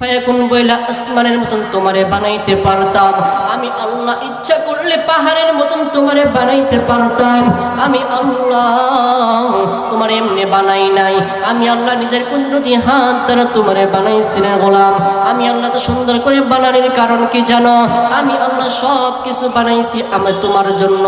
ফায়াকুন বইলা আসমানের মতন তোমারে বানাইতে পারতাম। আমি আল্লাহ ইচ্ছা করলে পাহাড়ের মতন তোমারে বানাইতে পারতাম। আমি আল্লাহ তোমারে এমনি বানাই নাই। আমি আল্লাহ নিজের কুদরতি হাত দ্বারা তোমারে বানাইছি রে গোলাম। আমি আল্লাহ তো সুন্দর করে বানানোর কারণ কি জানো? আমি আল্লাহ সব কিছু বানাইছি আমি তোমার জন্য।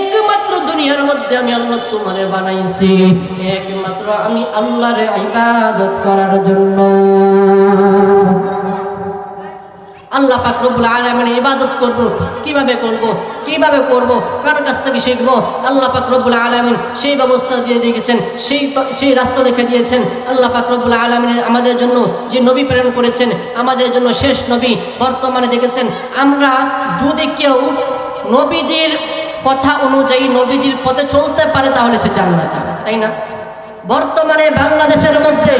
একমাত্র দুনিয়ার মধ্যে আমি আল্লাহ তোমারে বানাইছি একমাত্র আমি আল্লাহর ইবাদত করার জন্য। আল্লাহ পাক রব্বুল আলামিনের ইবাদত করব কিভাবে করব কার কাছ থেকে শিখব? আল্লাহ পাক রব্বুল আলামিন সেই ব্যবস্থা দিয়ে দিয়েছেন, সেই রাস্তা দেখে দিয়েছেন। আল্লাহ পাক রব্বুল আলামিন আমাদের জন্য যে নবী প্রেরণ করেছেন, আমাদের জন্য শেষ নবী। বর্তমানে দেখেছেন আমরা যদি কেউ নবীজির কথা অনুযায়ী নবীজির পথে চলতে পারে তাহলে সে জান্নাতি, তাই না? বর্তমানে বাংলাদেশের মধ্যে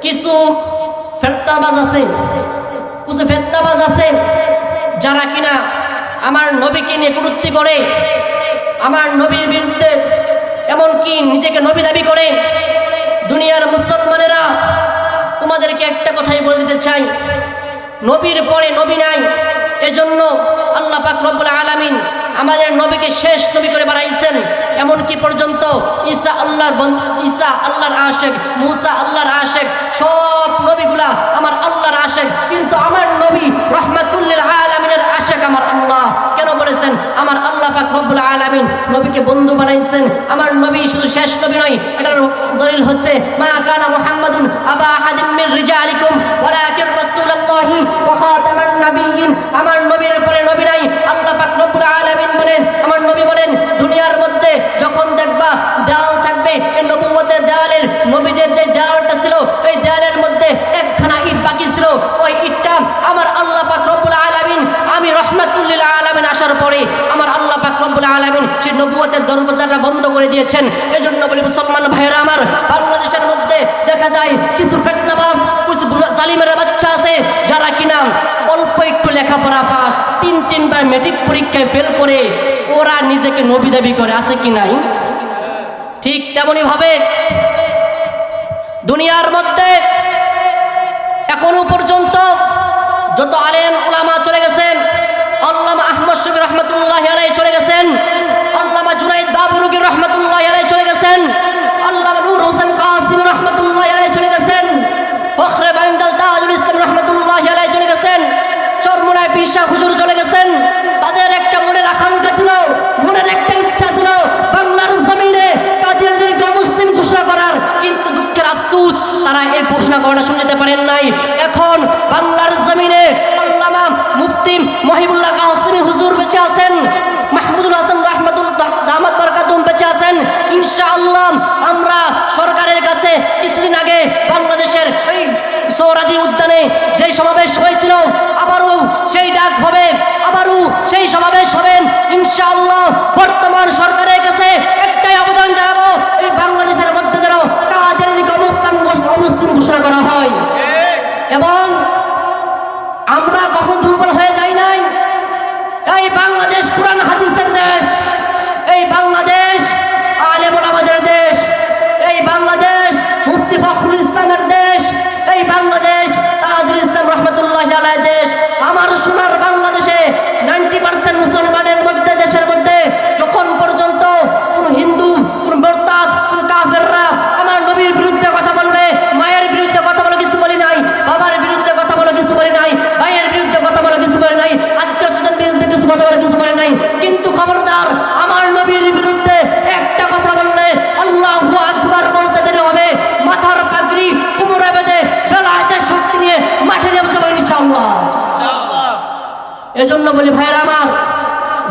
কিছু ফেতনাবাজ আছে যারা কিনা আমার নবীকে নিয়ে কটূক্তি করে, আমার নবীর বিরুদ্ধে এমনকি নিজেকে নবী দাবি করে। দুনিয়ার মুসলমানেরা তোমাদেরকে একটা কথাই বলে দিতে চাই, নবীর পরে নবী নাই। এজন্য আল্লাহ পাক রব্বুল আলামিন আমাদের নবীকে শেষ নবী করে বানাইছেন। এমনকি পর্যন্ত ঈসা আল্লাহর আশেক, মুসা আল্লাহর আশেক, সব নবীগুলা আমার আল্লাহর আশেক। কিন্তু আমার নবী রাহমাতুল লিল আলামিনের আশেক আমার আল্লাহ। কেন বলেছেন? আমার আল্লাহ পাক রব্বুল আলামিন নবীকে বন্ধু বানাইছেন। আমার নবী শুধু শেষ নবী নয়, এটার দলিল হচ্ছে মা কানা মুহাম্মাদুন আবা আহাদিম মিন রিজালিকুম ওয়ালাকিন রাসূলুল্লাহি ওয়া খাতামান নাবিয়্যিন। আমার নবীর পরে নবী নাই। আল্লাহ পাক রব্বুল আলামিন বলেন, আমার নবী বলেন, দুনিয়ার মধ্যে যখন দেখবা দেওয়াল থাকবে, এই নবুয়তের দেওয়ালের নবীদের যে দেওয়ালটা ছিল এই দেওয়ালের মধ্যে একখানা ইট বাকি ছিল। ওই ইটটা আমার আল্লাহ পাক রব্বুল আলামিন আমি রাহমাতুল লিল আলামিন আসার পরে আমার আল্লাহ পাক রব্বুল আলামিন সেই নবুয়তের দরজাটা বন্ধ করে দিয়েছেন। সেজন্য বলি মুসলমান ভাইরা আমার, বাংলাদেশের মধ্যে দেখা যায় কিছু ফিতনাবাজ, কিছু জালিমের বাচ্চা আছে যারা কিনা অল্প একটু লেখাপড়া পাস, তিনবার মেট্রিক পরীক্ষায় ফেল করে ওরা নিজেকে নবী দাবি করে, আছে কি নাই? ঠিক তেমনি ভাবে দুনিয়ার মধ্যে এখনো পর্যন্ত যত আলেম উলামা চলে গেছেন, আল্লামা আহমদ শফী রহমতুল্লাহ আলাইহি চলে গেছেন, আল্লামা জুনাইদ বাবুরুগি রহমতুল্লাহ আলাইহি চলে গেছেন, আল্লামা নূর হোসেন কাসিমি রহমতুল্লাহ আলাইহি চলে গেছেন, ফখরে বারিন্দাল তাজুল ইসলাম রহমতুল্লাহ আলাইহি চলে গেছেন, চরমুনায় পীর শাহ হুজুর চলে গেছেন। তাদের একটা মনের আকাঙ্ক্ষা ছিল, মনের একটা ইচ্ছা ছিল বাংলার জমিনে কাদিয়ানীদেরকে মুসলিম ঘোষণা করার, কিন্তু দুঃখের আফসোস তারা এই ঘোষণা করাটা শুনতে পারেন নাই। এখন বাংলার জমিনে আল্লামা মুফতি মহিবুল্লাহ কাসিমি হুজুর বেঁচে আছেন, মাহমুদুল হাসান রাহমাতুল্লাহ দামাত বারাকাতুহুম বেঁচে আছেন। ইনশাআল্লাহ আমরা সরকারের কাছে কিছুদিন আগে বাংলাদেশের ওই সোহরাদি উদ্যানে যে সমাবেশ হয়েছিল, আবারও সেই ডাক হবে, আবারও সেই সমাবেশ হবে ইনশাআল্লাহ। বর্তমান সরকারের কাছে একটাই আবেদন জানাবো, এই বাংলাদেশের মধ্যে যেন কাদিয়ানীদেরকে অমুসলিম ঘোষণা করা হয়। এবং আমরা কখন দুর্বল হয়ে যাই নাই। এই বাংলাদেশ কোরআন হাদিসের দেশ, এই বাংলাদেশ আলেম ওলামাদের দেশ, এই বাংলাদেশ মুফতি ফখরুল ইসলামের দেশ, এই বাংলাদেশ তাজুল ইসলাম রহমতুল্লাহ আলাইহির দেশ। আমার সোনার বাংলাদেশে 90% মুসলমানের মধ্যে, দেশের মধ্যে যখন পর্যন্ত কোন হিন্দু, কোন মুরতাদ, কোন কাফেররা আমার নবীর বিরুদ্ধে কথা বলবে, মায়ের বিরুদ্ধে কথা বলে কিছু বলি নাই, বাবার বিরুদ্ধে কথা বলে কিছু বলি নাই, ভাইয়ের বিরুদ্ধে কথা বলে কিছু বলি নাই, আত্মীয় স্বজন বিরুদ্ধে কিছু কথা বলে কিছু বলি নাই, কিন্তু খবরদার আমার নবীর বিরুদ্ধে একটা কথা বললে আল্লাহু আকবার বলতে দেরি হবে, মাথার পাগড়ি কোমরে বেঁধে বেলায়েতের শক্তি নিয়ে মাঠে নেমে যাবো ইনশাআল্লাহ। এজন্য বলি ভাইরা আমার,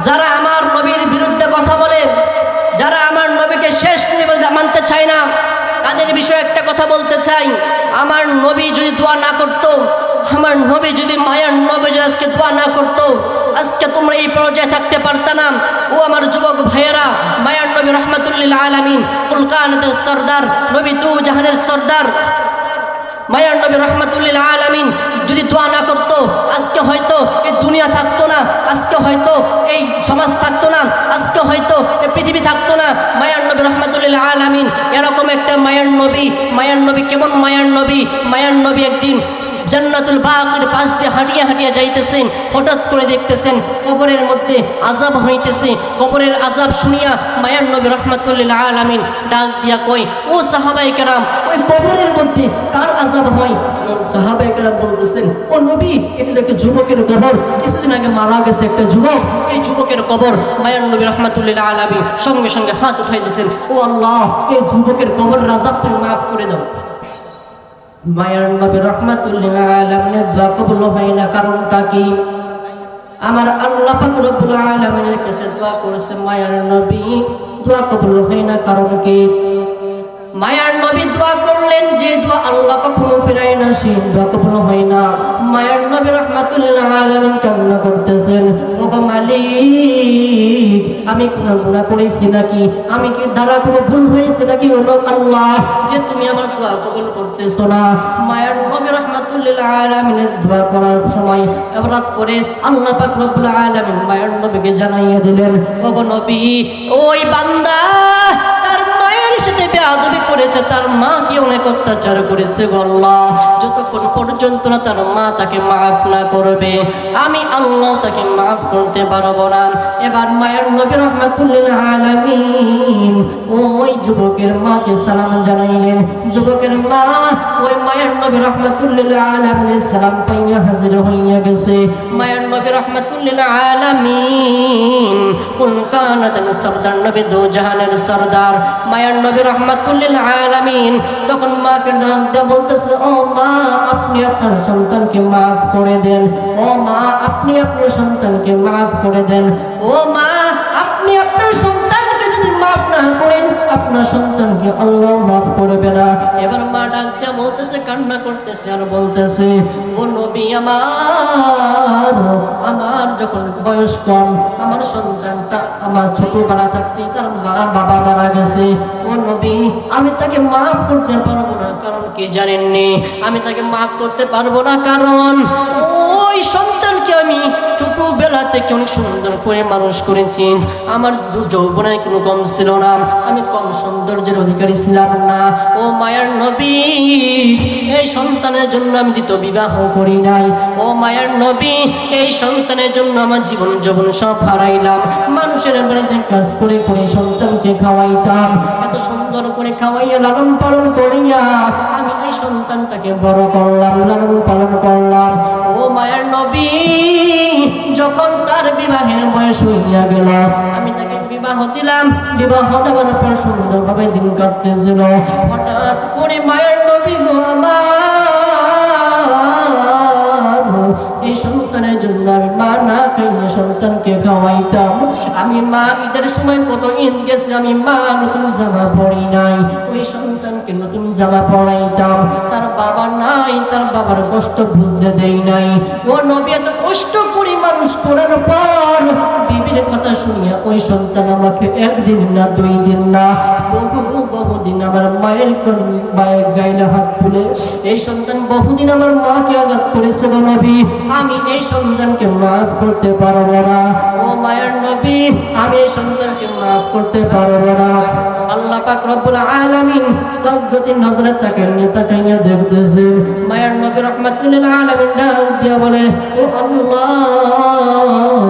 যারা আমার নবীর বিরুদ্ধে কথা বলে, যারা আমার নবীকে শেষ নবী বলে মানতে চায় না, তাদের বিষয়ে একটা কথা বলতে চাই। আমার নবী যদি দোয়া না করতো, আমার নবী যদি মায়ের নবী যদি আজকে দোয়া না করতো, আজকে তোমরা এই পর্যায়ে থাকতে পারতা না। ও আমার যুবক ভাইয়েরা, মায়ের নবী রাহমাতুল লিল আলামিন, কুল কায়নাতের সরদার নবী, দু জাহানের সরদার মায়ার নবী রাহমাতুল লিল আলামিন যদি দোয়া না করতো, আজকে হয়তো এই দুনিয়া থাকতো না, আজকে হয়তো এই সমাজ থাকতো না, আজকে হয়তো এই পৃথিবী থাকতো না। মায়ার নবী রহমাতুল্লিল আলামিন এরকম একটা মায়ার নবী। মায়ার নবী কেমন মায়ার নবী? মায়ার নবী একদিন জান্নাতুল বাকির পাশ দিয়ে হাঁটিয়া হাঁটিয়া যাইতেছেন, হঠাৎ করে দেখতেছেন কবরের মধ্যে আযাব হইতেছে। কবরের আযাব শুনিয়া মায়ার নবী রাহমাতুল্লিল আলামিন ডাক দিয়া কই, ও সাহাবায়ে কেরাম, ওই কবরের মধ্যে কার আযাব হয়? সাহাবায়ে কেরাম বলতেছেন, ও নবী, এটা তো একটা যুবকের কবর, কিছুদিন আগে মারা গেছে একটা যুবক, এই যুবকের কবর। মায়ার নবী রাহমাতুল্লিল আলামিন সঙ্গে সঙ্গে হাত উঠাই দিয়েছেন, ও আল্লাহ, এই যুবকের কবরের আযাব তুমি মাফ করে দাও। মায়ার নবী রাহমাতুল্লিল আলামিনের দোয়া কবুল হয় না, কারণটা কি? আমার আল্লাহ পাক রব্বুল আলামিনের কাছে দোয়া করেছে মায়ার নবী, দোয়া কবুল হয় না, কারণ কি? মায়ার নবী দোয়া করলেন যে দোয়া আল্লাহ কখনো ফিরায় না, সেই দোয়া কখনো হয় না। মায়ার নবী রাহমাতুল্লিল আলামিন কান্না করতেছেন, ওগো মালিক, আমি কোনো গুনাহ করেছি নাকি? আমি কি দ্বারা কোনো ভুল হয়েছে নাকি? ও আল্লাহ, যে তুমি আমার দোয়া কবুল করতেছো না। মায়ার নবী রাহমাতুল্লিল আলামিনের দোয়া করার সময় হঠাৎ করে আল্লাহ পাক রব্বুল আলামিন মায়ার নবীকে জানাইয়া দিলেন, ওগো নবী, ওই বান্দা তার মায়ের সাথে বেয়াদবি করেছে, তার মা কি অনেক অত্যাচার করেছে গো আল্লাহ, যতক্ষণ পর্যন্ত না তার মা তাকে মাফ না করবে, আমি আল্লাহ তাকে মাফ করতে পারবো না। এবার মায়ের নবী রাহমাতুল্লিল আলামিন ওই যুবকের মাকে সালাম জানাইলেন। যুবকের মা ওই মায়ের নবী রাহমাতুল্লিল আলামিনের সালাম পাইয়া হাজির হইয়া গেছে। মায়ের নবী রাহমাতুল্লিল আলামিন কোন কানাতেন সরদার নবী দো জাহানের সরদার মায়ের নবী রাহমাতুল্লিল আলামিন তখন মাকে ডাক দিয়ে বলতেছে, ও মা, আপনি আপনার সন্তানকে মাফ করে দেন। ও মা, আপনি আপনার সন্তানকে মাফ করে দেন। ও মা, আপনি আপনার সন্তানকে যদি মাফ না করেন, আপনার সন্তানকে আল্লাহ মাফ করবে না। এবার মা ডাক দিয়ে বলতেছে, কান্না করতেছে আর বলতেছে, ও নবী আমার যখন বয়স কম, আমার সন্তানটা আমার ছোটবেলা থাকতে তার মা বাবা মারা গেছে। ও নবী, আমি তাকে মাফ করতে পারবো না, কারণ কি জানেননি? আমি তাকে মাফ করতে পারবো না কারণ ওই সন্তানকে আমি ছোটবেলা থেকে অনেক সুন্দর করে মানুষ করেছি। আমার যৌবনের কোনো কম ছিল না, আমি কম সৌন্দর্যের অধিকারী ছিলাম না। ও মায়ার নবী, এই সন্তানের জন্য আমি দ্বিতীয় বিবাহ করি নাই। ও মায়ার নবী, এই সন্তানের জন্য আমার জীবন যৌবন সব হারাইলাম। মানুষের বাড়িতে কাজ করে করে সন্তানকে খাওয়াইতাম, এত সুন্দর করে খাওয়াইয়া লালন পালন করিয়া আমি এই সন্তানটাকে বড় করলাম, লালন পালন করলাম। ও মায়ার নবী, যখন তার বিবাহের বয়স হইয়া গেল, আমি তাকে বিবাহ দিলাম। বিবাহ দেওয়ার পর সুন্দরভাবে দিন কাটতেছিল। হঠাৎ করে মায়ের নবী গো এই সন্তানের জন্য আমি মা না খাইয়ে সন্তানকে খাওয়াইতাম। আমি মা ঈদের সময় কত ঈদ গেছে, আমি মা নতুন জামা পরি নাই, ওই সন্তানকে নতুন জামা পরাইতাম। তার বাবা নাই, তার বাবার কষ্ট বুঝতে দেই নাই। ও নবী, এত কষ্ট করি মানুষ করার পর বিবির কথা শুনিয়া ওই সন্তান আমাকে একদিন না, 2 দিন না, বহুদিন আমার মায়ের গাইলে হাত তুলে এই সন্তান বহুদিন আমার মাকে আঘাত করেছে গো নবী। আমি এই সন্তানকে মাফ করতে পারবো না। ও মায়ের নবী, আমি এই সন্তানকে মাফ করতে পারবো না। আল্লাহ পাক রব্বুল আলামিন তদ্গতির নজরে তাকাইয়া দেখতেছেন। মায়ের নবী রাহমাতুল্লিল আলামিন ডাক দিয়া বলে, ও আল্লাহ,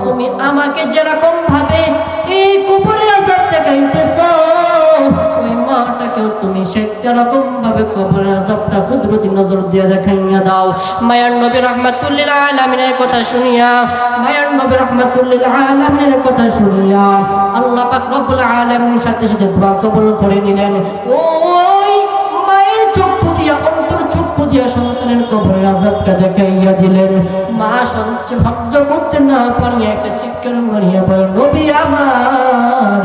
তুমি আমাকে যেরকম ভাবে এই কবরের আযাব দেখাইতেছো, ওই মাটাকেও তুমি সেরকম ভাবে কবরের আযাবটা কুদরতি নজর দিয়ে দেখাইয়া দাও। মায়ার নবী রাহমাতুল্লিল আলামিনের কথা শুনিয়া, মায়ার নবী রাহমাতুল্লিল আলামিনের কথা শুনিয়া আল্লাহ পাক রব্বুল আলামিন সাথে সাথে দোয়া কবুল করে নিলেন। ওই মায়ের চক্ষু দিয়া, অন্তর চক্ষু দিয়া সন্তানের কবরের আযাবটা দেখাইয়া দিলেন। মা সহ্য করতে না পারিয়া একটা চিৎকার মারিয়া বলে, নবী আমার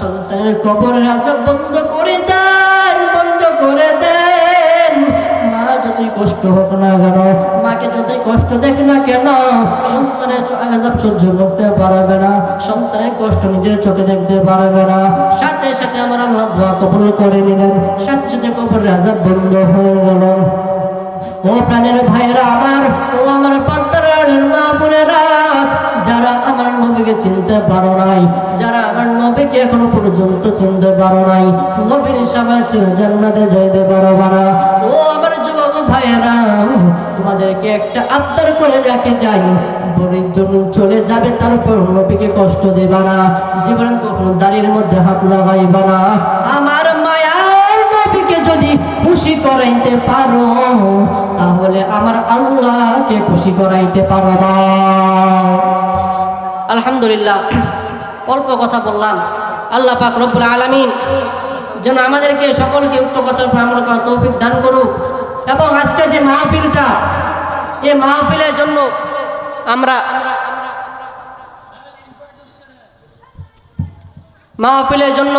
সন্তানের কবরের আযাব বন্ধ করে দেন, বন্ধ করে দেন। মা যতই কষ্ট হোক না কেন, মাকে যতই কষ্ট দেখ না কেন, সন্তানের আযাব সহ্য করতে পারবে না, সন্তানের কষ্ট নিজের চোখে দেখতে পারবে না। সাথে সাথে আমার আল্লাহ দোয়া কবুল করে নিলেন, সাথে সাথে কবরের আযাব বন্ধ হয়ে গেল। ও প্রাণের ভাইয়েরা আমার, ও আমার পান্তরের মা বোনেরা, যারা আমার নবীকে চিনতে পারো নাই, যারা আমার নবীকে এখনো পর্যন্ত চিনতে পারো নাই, নবীর সাথে চির জান্নাতে যাইতে পারবা না। ও আমার যুবক ভাইয়েরা, তোমাদেরকে একটা আবদার করে যাকে যাই, চলে যাবে, তারপর নবীকে কষ্ট দেবা না, জীবন কখনো দাড়ির মধ্যে হাত লাগাইবা না। আমার মায়ার নবীকে যদি খুশি করাইতে পারো, তাহলে আমার আল্লাহকে খুশি করাইতে পারবা। আলহামদুলিল্লাহ, অল্প কথা বললাম। আল্লাহ পাক রব্বুল আলামিন যেন আমাদেরকে সকলকে উক্ত কথার উপর আমল করার তৌফিক দান করুক। এবং আজকে যে মাহফিলটা, এই মাহফিলের জন্য আমরা মাহফিলের জন্য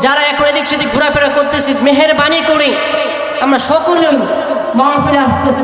যারা এখন এদিক সেদিক ঘোরাফেরা করতেছি, মেহেরবানি করে আমরা সকলে মাহফিলে আসতেছি।